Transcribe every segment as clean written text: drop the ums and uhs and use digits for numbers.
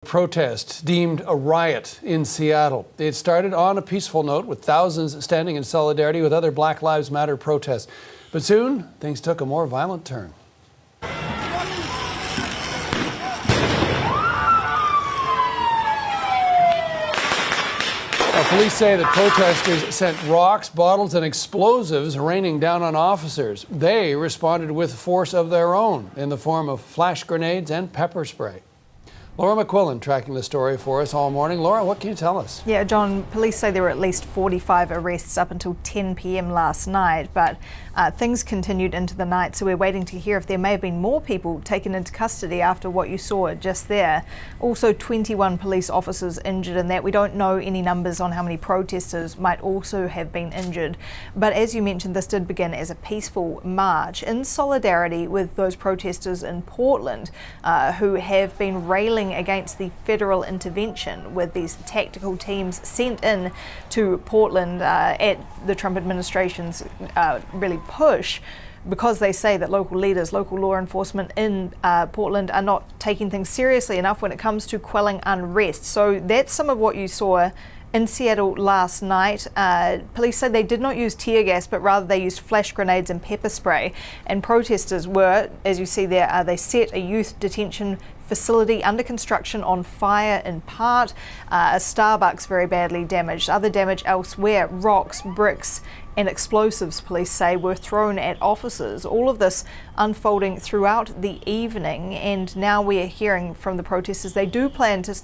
Protest deemed a riot in Seattle. It started on a peaceful note with thousands standing in solidarity with other Black Lives Matter protests. But soon, things took a more violent turn. Police say that protesters sent rocks, bottles, and explosives raining down on officers. They responded with force of their own in the form of flash grenades and pepper spray. Laura McQuillan tracking the story for us all morning. Laura, what can you tell us? Yeah, John, police say there were at least 45 arrests up until 10 p.m. last night, but things continued into the night, so we're waiting to hear if there may have been more people taken into custody after what you saw just there. Also, 21 police officers injured in that. We don't know any numbers on how many protesters might also have been injured, but as you mentioned, this did begin as a peaceful march in solidarity with those protesters in Portland who have been railing against the federal intervention with these tactical teams sent in to Portland at the Trump administration's really push, because they say that local leaders, local law enforcement in Portland are not taking things seriously enough when it comes to quelling unrest. So that's some of what you saw in Seattle last night. Police said they did not use tear gas, but rather they used flash grenades and pepper spray. And protesters were, as you see there, they set a youth detention facility under construction on fire in part. A Starbucks very badly damaged. Other damage elsewhere, rocks, bricks and explosives, police say, were thrown at officers. All of this unfolding throughout the evening, and now we are hearing from the protesters they do plan to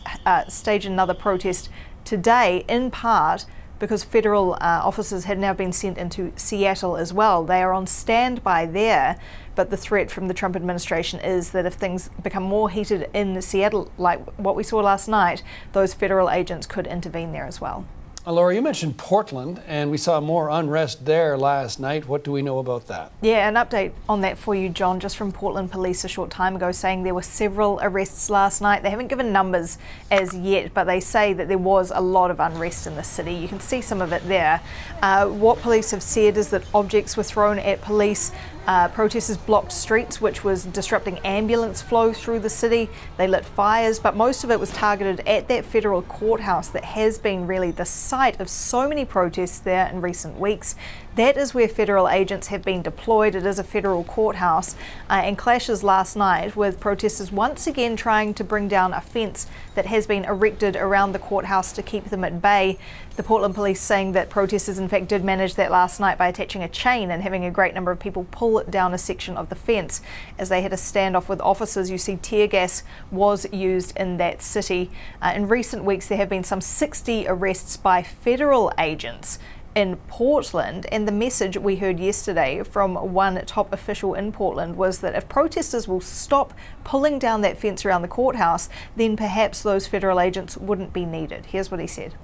stage another protest today, in part because federal officers had now been sent into Seattle as well. They are on standby there, but the threat from the Trump administration is that if things become more heated in Seattle, like what we saw last night, those federal agents could intervene there as well. Laura, you mentioned Portland, and we saw more unrest there last night. What do we know about that? Yeah, an update on that for you, John, just from Portland Police a short time ago, saying there were several arrests last night. They haven't given numbers as yet, but they say that there was a lot of unrest in the city. You can see some of it there. What police have said is that objects were thrown at police. Protesters blocked streets, which was disrupting ambulance flow through the city. They lit fires, but most of it was targeted at that federal courthouse that has been really the site of so many protests there in recent weeks. That is where federal agents have been deployed. It is a federal courthouse, and clashes last night with protesters once again trying to bring down a fence that has been erected around the courthouse to keep them at bay. The Portland police saying that protesters in fact did manage that last night by attaching a chain and having a great number of people pull down a section of the fence as they had a standoff with officers. You see tear gas was used in that city. In recent weeks there have been some 60 arrests by federal agents in Portland, and the message we heard yesterday from one top official in Portland was that if protesters will stop pulling down that fence around the courthouse, then perhaps those federal agents wouldn't be needed. Here's what he said.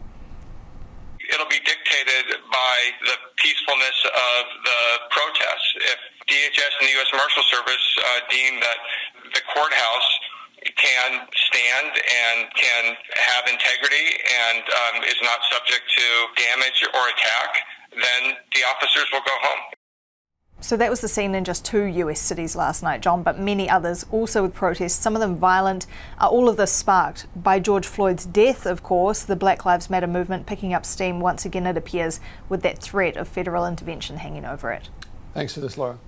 It'll be dictated by the peacefulness of the protests. If DHS and the U.S. Marshal Service deem that the courthouse can stand and can have integrity and is not subject to damage or attack, then the officers will go home. So that was the scene in just 2 US cities last night, John, but many others also with protests, some of them violent. All of this sparked by George Floyd's death, of course. The Black Lives Matter movement picking up steam once again, it appears, with that threat of federal intervention hanging over it. Thanks for this, Laura.